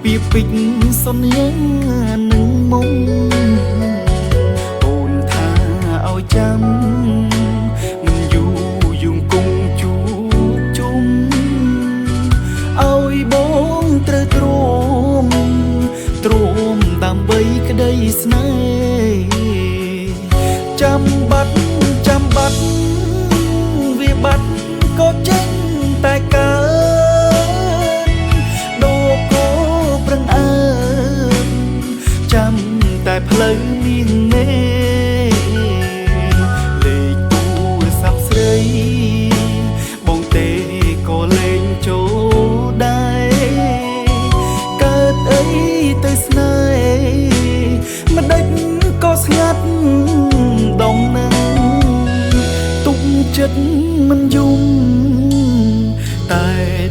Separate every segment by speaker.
Speaker 1: ពីពេចសន្យានឹងមុំអូនថាឲ្យចាំមិនយូរយងគង់ជួបជុំឲ្យបងត្រូវទ្រាំដើម្បីក្តីស្នេហ៍ចាំបាត់វាបាត់ក៏ចេញតែកើតដូរគោប្រឹងអើចាំតែផ្លូវមានមេលេខទូរស័ព្ទស្រីបងទេក៏លេងចូលដែរកើតអីទៅស្នេហ៍មិនដេចក៏ស្ងាត់ដងនឹងទុកចិត្តមិនយំតែ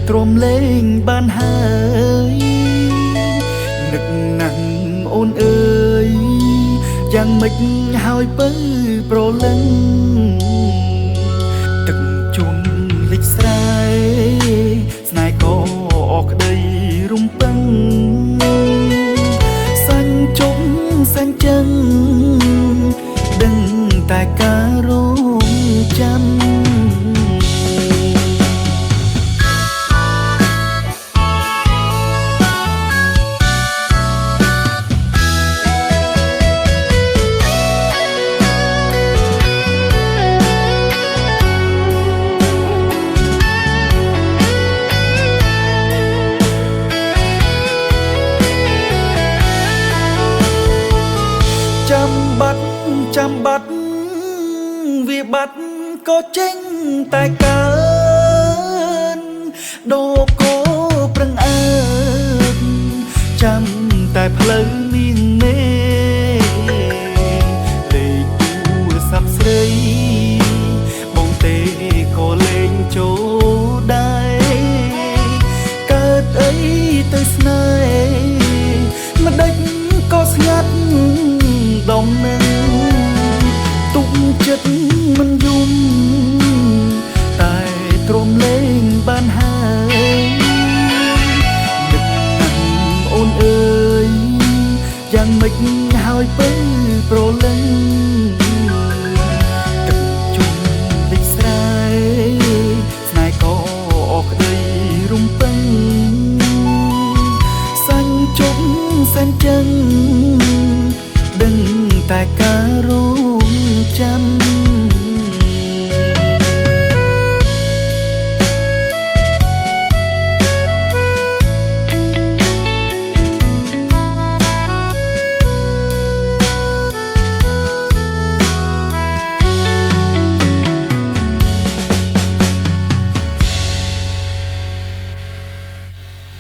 Speaker 1: ទ្រាំលេងបានហើយនឹកណាស់អូនអើយយ៉ាងម៉េចហើយពើប្រលឹងទឹកជុំលិចស្រែស្នេហ៍ក៏អស់ក្តីរំពឹងសាញ់ជុំសាញ់ចឹងដឹងតែការរងចាំចាំបាត់វាបាត់ក៏ចេញតែកើតដូរគោប្រឹងអើចាំតែផ្លូវមានមេលេខទូរស័ព្ទស្រីបងទេក៏លេងចូលដែរកើតអីទៅស្នេហ៍មិនដេចក៏ស្ងាត់ដងនឹងទុកចិត្តមិនយំតែទ្រាំលេងបានហើយនឹកណាស់អូនអើយយ៉ាងម៉េចហើយពើប្រលឹងទឹកជុំលិចស្រែស្នេហ៍ក៏អស់ក្តីរំពឹងសាញ់ជុំសាញ់ចឹងដឹងតែការរងចាំ